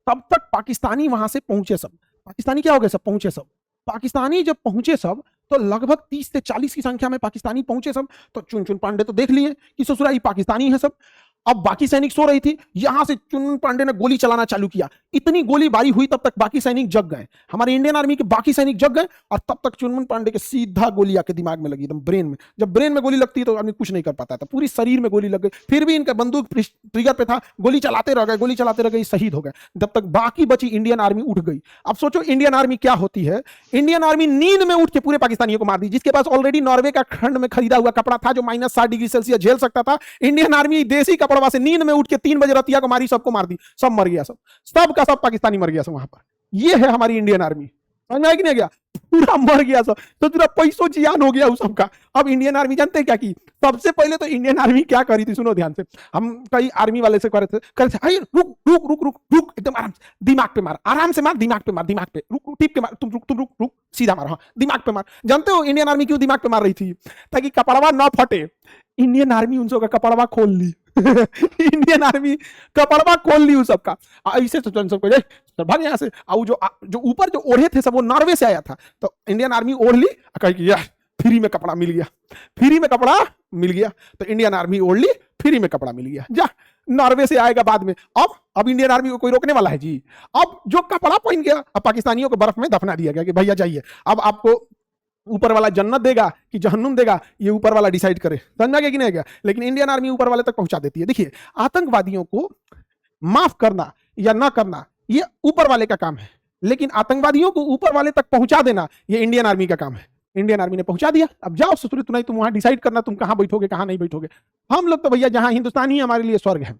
तब तक पाकिस्तानी वहां से पहुंचे सब। पाकिस्तानी क्या हो गए सब? पहुंचे सब। पाकिस्तानी जब पहुंचे सब तो लगभग 30 से 40 की संख्या में पाकिस्तानी पहुंचे सब। तो चुन चुन पांडे तो देख लिए कि ससुराई पाकिस्तानी है सब। अब बाकी सैनिक सो रही थी, यहां से चुन पांडे ने गोली चलाना चालू किया। इतनी गोलीबारी हुई तब तक बाकी सैनिक जग गए, हमारे इंडियन आर्मी के बाकी सैनिक जग गए। और तब तक चुनमुन पांडे के सीधा गोली आके दिमाग में लगी, एकदम ब्रेन में। जब ब्रेन में गोली लगती है तो आदमी कुछ नहीं कर पाता था, पूरी शरीर में गोली लग गई। फिर भी इनका बंदूक ट्रिगर पे था, गोली चलाते रह गए, गोली चलाते रह गए, शहीद हो गए। जब तक बाकी बची इंडियन आर्मी उठ गई। अब सोचो इंडियन आर्मी क्या होती है। इंडियन आर्मी नींद में उठ के पूरे पाकिस्तानियों को मार दी। जिसके पास ऑलरेडी नॉर्वे का खंड में खरीदा हुआ कपड़ा था जो -60 डिग्री सेल्सियस झेल सकता था, इंडियन आर्मी देसी कपड़वा से नींद में उठ के 3 बजे रतिया को मारी, सबको मार दी, सब मर गया, सब का सब पाकिस्तानी मर गया सब वहां पर। ये है हमारी इंडियन आर्मी। समझ में आया कि नहीं गया? पूरा मर गया सब, तो पूरा पैसों जियान हो गया उस सबका। अब इंडियन आर्मी जानते हैं क्या की? सबसे पहले तो इंडियन आर्मी क्या करी थी, सुनो ध्यान से। हम कई आर्मी वाले से करे थे रुक रुक रुक रुक रुक, एकदम आराम से, दिमाग पे मार, आराम से मार, दिमाग पे मार, दिमाग पे रुक, टिप के मार, तुम रुक रुक, सीधा मार, हाँ दिमाग पे मार। जानते हो इंडियन आर्मी क्यों दिमाग पे मार रही थी? ताकि कपड़वा ना फटे। इंडियन आर्मी उन सबका कपड़वा खोल ली। इंडियन आर्मी कपड़वा खोल ली उस सबका, ऐसे तो सबको भाग यहाँ से। और जो ऊपर जो ओढ़े थे सब वो नॉर्वे से आया था, तो इंडियन आर्मी ओढ़ ली, कही यार फ्री में कपड़ा मिल गया, फ्री में कपड़ा मिल गया। तो इंडियन आर्मी ओढ़ ली, फ्री में कपड़ा मिल गया, जा नॉर्वे से आएगा बाद में। अब इंडियन आर्मी को कोई रोकने वाला है जी? अब जो कपड़ा पहन गया, अब पाकिस्तानियों को बर्फ में दफना दिया गया कि भैया जाइए, अब आपको ऊपर वाला जन्नत देगा कि जहन्नुम देगा, ये ऊपर वाला डिसाइड करे। समझा गया कि नहीं गया? लेकिन इंडियन आर्मी ऊपर वाले तक पहुंचा देती है। देखिए, आतंकवादियों को माफ करना या ना करना ये ऊपर वाले का काम है, लेकिन आतंकवादियों को ऊपर वाले तक पहुंचा देना ये इंडियन आर्मी का काम है। इंडियन आर्मी ने पहुंचा दिया, अब जाओ ससुरी तुम तुम वहां डिसाइड करना तुम कहां बैठोगे कहां नहीं बैठोगे। हम लोग तो भैया जहां हिंदुस्तान ही हमारे लिए स्वर्ग है,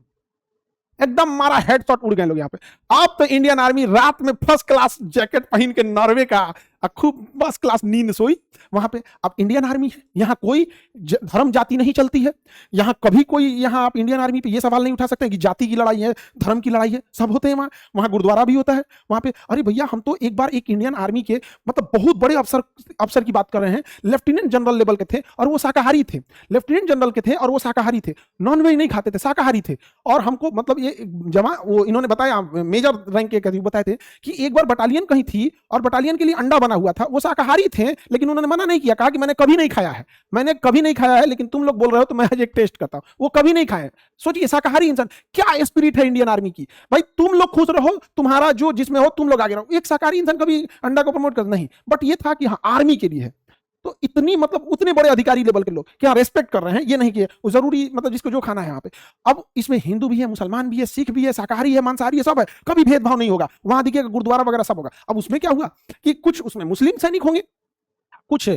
एकदम मारा हेडशॉट उड़ गए लोग यहाँ पे। अब तो इंडियन आर्मी रात में फर्स्ट क्लास जैकेट पहन के नॉर्वे का खूब फर्स्ट क्लास नींद सोई वहां पे। अब इंडियन आर्मी है, यहाँ कोई धर्म जाति नहीं चलती है। यहाँ कभी कोई, यहाँ आप इंडियन आर्मी पे ये सवाल नहीं उठा सकते कि जाति की लड़ाई है, धर्म की लड़ाई है, सब होते हैं वहां। वहां गुरुद्वारा भी होता है वहां पे। अरे भैया, हम तो एक बार एक इंडियन आर्मी के मतलब बहुत बड़े अफसर की बात कर रहे हैं, लेफ्टिनेंट जनरल लेवल के थे और वो शाकाहारी थे। लेफ्टिनेंट जनरल के थे और वो शाकाहारी थे, नॉनवेज नहीं खाते थे, शाकाहारी थे। और हमको मतलब ये वो इन्होंने बताया, मेजर रैंक के बताए थे कि एक बार बटालियन कहीं थी और बटालियन के लिए अंडा बना हुआ था। वो शाकाहारी थे लेकिन उन्होंने मना नहीं किया, कहा कि मैंने कभी नहीं खाया है, मैंने कभी नहीं खाया है, लेकिन तुम लोग बोल रहे हो तो मैं आज एक टेस्ट करता हूं। वो कभी नहीं खाए। सोचिए शाकाहारी इंसान, क्या स्पिरिट है इंडियन आर्मी की। भाई तुम लोग खुश रहो, तुम्हारा जो जिसमें हो तुम लोग आगे रहो। एक शाकाहारी इंसान कभी अंडा को प्रमोट कर नहीं, बट ये था कि हाँ आर्मी के लिए है। तो इतनी मतलब उतने बड़े अधिकारी लेवल के लोग क्या रेस्पेक्ट कर रहे हैं, ये नहीं कि वो जरूरी मतलब जिसको जो खाना है यहाँ पे। अब इसमें हिंदू भी है, मुसलमान भी है, सिख भी है, शाकाहारी है, मांसाहारी है, सब है, कभी भेदभाव नहीं होगा। वहां देखिएगा गुरुद्वारा वगैरह सब होगा। अब उसमें क्या हुआ कि कुछ उसमें मुस्लिम सैनिक होंगे, कुछ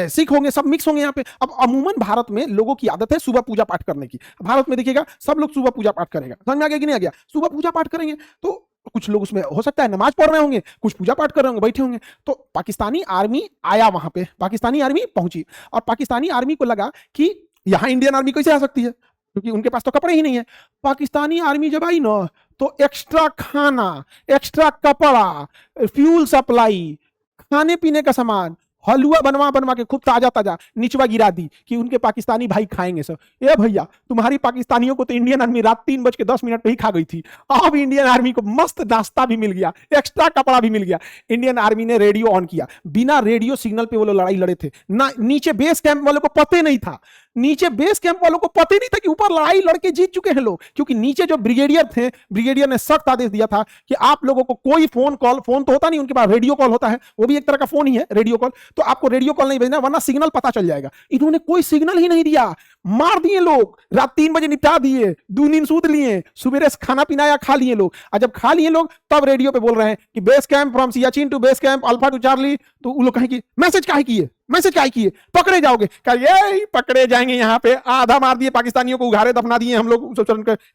सिख होंगे, सब मिक्स होंगे यहाँ पे। अब अमूमन भारत में लोगों की आदत है सुबह पूजा पाठ करने की। भारत में देखिएगा सब लोग सुबह पूजा पाठ करेगा, समझ में आ गया कि नहीं आ गया? सुबह पूजा पाठ करेंगे तो कुछ लोग उसमें हो सकता है नमाज पढ़ रहे होंगे, कुछ पूजा पाठ कर रहे होंगे, बैठे होंगे। तो पाकिस्तानी आर्मी आया वहां पे, पाकिस्तानी आर्मी पहुंची और पाकिस्तानी आर्मी को लगा कि यहां इंडियन आर्मी कैसे आ सकती है, क्योंकि उनके पास तो कपड़े ही नहीं है। पाकिस्तानी आर्मी जब आई ना तो एक्स्ट्रा खाना, एक्स्ट्रा कपड़ा, फ्यूल सप्लाई, खाने पीने का सामान, हलवा बनवा बनवा के खूब ताजा ताजा निचवा गिरा दी कि उनके पाकिस्तानी भाई खाएंगे सब। ए भैया, तुम्हारी पाकिस्तानियों को तो इंडियन आर्मी रात 3:10 पे ही खा गई थी। अब इंडियन आर्मी को मस्त नाश्ता भी मिल गया, एक्स्ट्रा कपड़ा भी मिल गया। इंडियन आर्मी ने रेडियो ऑन किया, बिना रेडियो सिग्नल पे वो लोग लड़ाई लड़े थे ना। नीचे बेस कैंप वालों को पता नहीं था, नीचे बेस कैंप वालों को पता नहीं था कि ऊपर लड़ाई लड़के जीत चुके हैं लोग। क्योंकि नीचे जो ब्रिगेडियर थे, ब्रिगेडियर ने सख्त आदेश दिया था कि आप लोगों को कोई फोन कॉल, फोन तो होता नहीं उनके पास, रेडियो कॉल होता है, वो भी एक तरह का फोन ही है रेडियो कॉल, तो आपको रेडियो कॉल नहीं भेजना वरना सिग्नल पता चल जाएगा। इन्होंने कोई सिग्नल ही नहीं दिया, मार दिए लोग, रात 3 बजे निपटा दिए, 2 नींद सूत लिए, सुबह खाना पीना खा लिए लोग। और जब खा लिए लोग तब रेडियो पे बोल रहे हैं कि base camp from Siachen to base camp alpha to Charlie. तो वो लोग कहें कि मैसेज काहे किए, मैसेज क्या किए, पकड़े जाओगे। ये पकड़े जाएंगे, यहाँ पे आधा मार दिए पाकिस्तानियों को, उघारे दफना दिए हम लोग।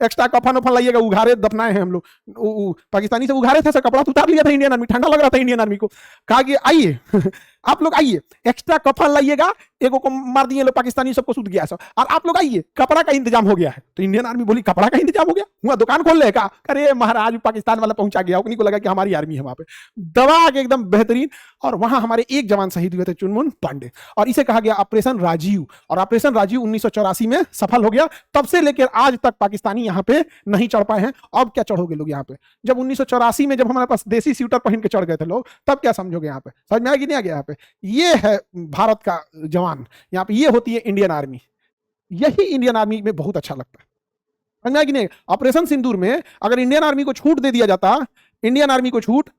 एक्स्ट्रा कफन उफन लाइएगा, उघारे दफनाए हैं हम लोग। पाकिस्तानी से उघारे थे, कपड़ा उतार लिया था इंडियन आर्मी, ठंडा लग रहा था इंडियन आर्मी को। कहा कि आइए आप लोग आइए, एक्स्ट्रा कफन लाइएगा, एगो को मार दिए लोग पाकिस्तानी, सबको सूत गया सब, और आप लोग आइए, कपड़ा का इंतजाम हो गया है। तो इंडियन आर्मी बोली कपड़ा का इंतजाम हो गया, वहां दुकान खोल ले का। अरे महाराज, पाकिस्तान वाला पहुंचा गया, उन्हीं को लगा कि हमारी आर्मी है वहां पे, दबा के एकदम बेहतरीन। और वहां हमारे एक जवान शहीद हुए थे, चुनमुन पांडे, और इसे कहा गया ऑपरेशन राजीव। और ऑपरेशन राजीव 1984 में सफल हो गया। तब से लेकर आज तक पाकिस्तानी यहाँ पे नहीं चढ़ पाए हैं। अब क्या चढ़ोगे लोग यहाँ पे? जब 1984 में जब हमारे पास देसी स्वेटर पहन के चढ़ गए थे लोग, तब क्या समझोगे यहाँ पे? समझ में आया कि नहीं आ गया? यहाँ पे ये है भारत का जवान, यहाँ पे ये होती है इंडियन आर्मी। यही इंडियन आर्मी में बहुत अच्छा लगता है। समझ में आया कि नहीं? ऑपरेशन सिंदूर में अगर इंडियन आर्मी को छूट दे दिया जाता, इंडियन आर्मी को छूट,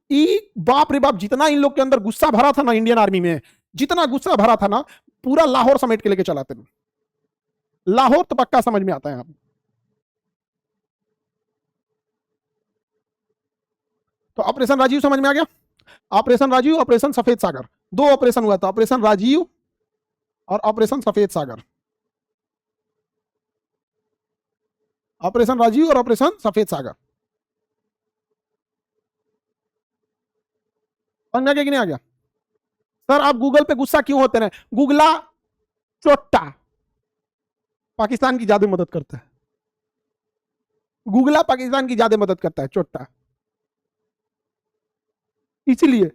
बाप रे बाप, जितना इन लोग के अंदर गुस्सा भरा था ना इंडियन आर्मी में, जितना गुस्सा भरा था ना, पूरा लाहौर समेट के लेके चलाते हैं। लाहौर तो पक्का समझ में आता है। आप तो ऑपरेशन राजीव समझ में आ गया? ऑपरेशन राजीव, ऑपरेशन सफेद सागर, दो ऑपरेशन हुआ था, ऑपरेशन राजीव और ऑपरेशन सफेद सागर। ऑपरेशन राजीव और ऑपरेशन सफेद सागर। समझ में आ गया कि नहीं आ गया? सर आप गूगल पे गुस्सा क्यों होते हैं? गूगला चोट्टा पाकिस्तान की ज्यादा मदद करता है। गूगला पाकिस्तान की ज्यादा मदद करता है, चोट्टा। इसीलिए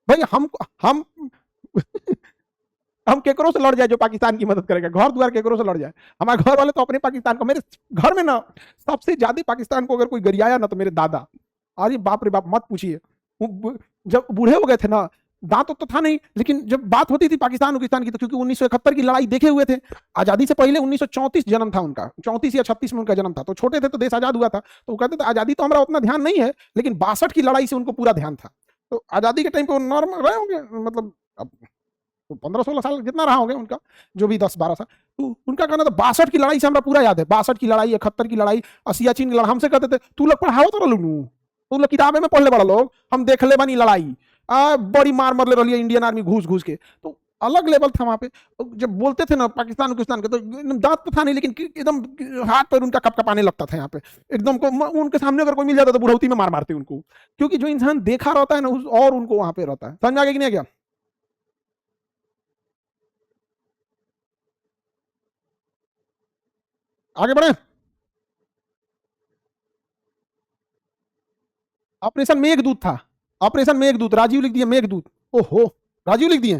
भाई हम हम केकरों से लड़ जाए जो पाकिस्तान की मदद करेगा, घर द्वार केकरों से लड़ जाए। हमारे घर वाले तो अपने पाकिस्तान को, मेरे घर में ना सबसे ज्यादा पाकिस्तान को अगर कोई गरियाया ना तो मेरे दादा। अरे बाप रे बाप, मत पूछिए। जब बूढ़े हो गए थे ना, दांत तो था नहीं, लेकिन जब बात होती थी पाकिस्तान की, तो क्योंकि 1971 की लड़ाई देखे हुए थे, आजादी से पहले 1934 जन्म था उनका, 34 या 36 में उनका जन्म था, तो छोटे थे तो देश आजाद हुआ था। तो वो कहते थे आजादी तो हमारा उतना ध्यान नहीं है, लेकिन 62 की लड़ाई से उनको पूरा ध्यान था। तो आजादी के टाइम पे नॉर्मल रहे होंगे, मतलब अब 15-16 साल जितना रहा होंगे उनका, जो भी 10-12 साल। तो उनका कहना था 62 की लड़ाई से हमारा पूरा याद है, 62 की लड़ाई, 71 की लड़ाई, सियाचिन की लड़ाई। हमसे कहते थे तू लोग पढ़ाओ तो लू, तू लोग किताबें में पढ़ ले बड़ा लोग, हम देख ले बनी लड़ाई, बड़ी मार मर ले रही है इंडियन आर्मी घूस घूस के। तो अलग लेवल था वहां पे। जब बोलते थे ना पाकिस्तान के, तो दांत तो था नहीं, लेकिन एकदम हाथ पर उनका कपकपाने लगता था यहाँ पे एकदम को। उनके सामने अगर कोई मिल जाता तो बुढ़ौती में मार मारते उनको, क्योंकि जो इंसान देखा रहता है ना और उनको वहां पे रहता है। समझ आ गया कि नहीं गया? आगे बढ़े। ऑपरेशन मेघदूत था, ऑपरेशन मेघदूत, राजीव लिख दिए मेघदूत। ओहो, राजीव लिख दिए।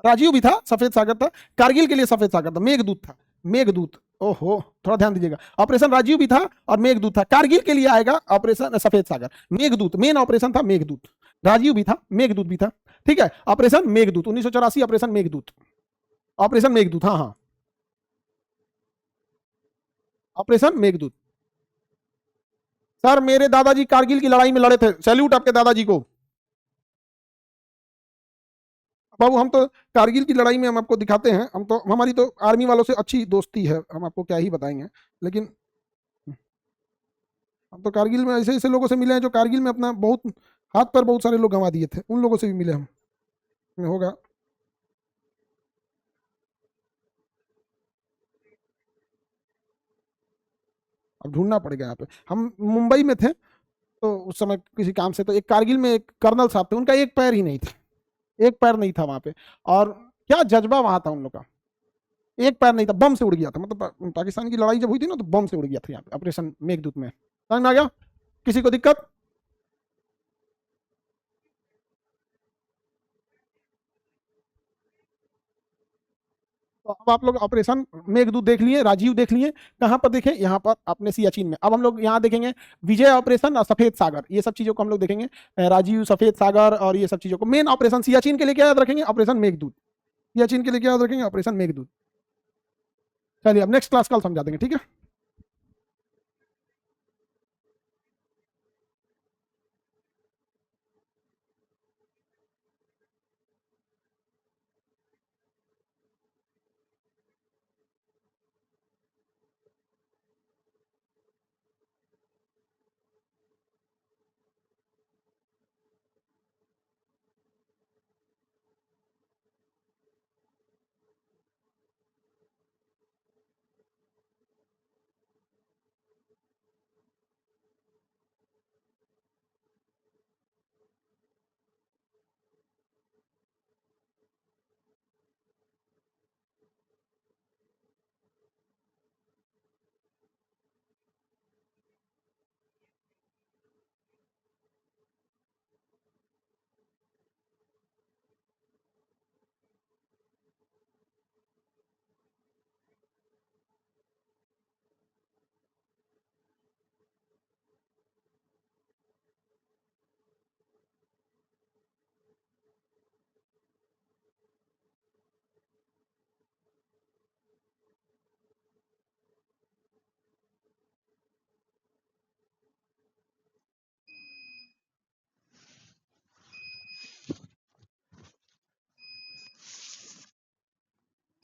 राजीव भी था, सफेद सागर था, कारगिल के लिए सफेद सागर था, मेघदूत था, मेघदूत। ओहो, थोड़ा ध्यान दीजिएगा, ऑपरेशन राजीव भी था और मेघदूत था। कारगिल के लिए आएगा ऑपरेशन सफेद सागर। मेघदूत मेन ऑपरेशन था, मेघदूत। राजीव भी था, मेघदूत भी था। ठीक है, operation Meghdoot 1984, operation Meghdoot, operation Meghdoot, हाँ हाँ, ऑपरेशन मेघदूत। सर मेरे दादाजी कारगिल की लड़ाई में लड़े थे, सैल्यूट आपके दादाजी को। बाबू हम तो कारगिल की लड़ाई में हम आपको दिखाते हैं, हम तो, हमारी तो आर्मी वालों से अच्छी दोस्ती है, हम आपको क्या ही बताएंगे। लेकिन हम तो कारगिल में ऐसे ऐसे लोगों से मिले हैं जो कारगिल में अपना बहुत हाथ पर बहुत सारे लोग गंवा दिए थे, उन लोगों से भी मिले हम। होगा, अब ढूंढना पड़ेगा यहाँ पे। हम मुंबई में थे तो उस समय किसी काम से, तो एक कारगिल में एक कर्नल साहब थे, उनका एक पैर ही नहीं था, एक पैर नहीं था वहां पे। और क्या जज्बा वहां था उन लोग का, एक पैर नहीं था, बम से उड़ गया था। मतलब पाकिस्तान की लड़ाई जब हुई थी ना, तो बम से उड़ गया था यहाँ पे ऑपरेशन मेघदूत में। समझ में आ गया? किसी को दिक्कत? तो अब आप लोग ऑपरेशन मेघदूत देख लिए, राजीव देख लिए, कहाँ पर देखें? यहाँ पर अपने सियाचिन में। अब हम लोग यहाँ देखेंगे विजय ऑपरेशन और सफेद सागर, ये सब चीजों को हम लोग देखेंगे। राजीव, सफेद सागर और ये सब चीजों को। मेन ऑपरेशन सियाचिन के लिए क्या याद रखेंगे? ऑपरेशन मेघदूत। सियाचिन के लिए क्या याद रखेंगे? ऑपरेशन मेघदूत। चलिए अब नेक्स्ट क्लास कल समझा देंगे, ठीक है।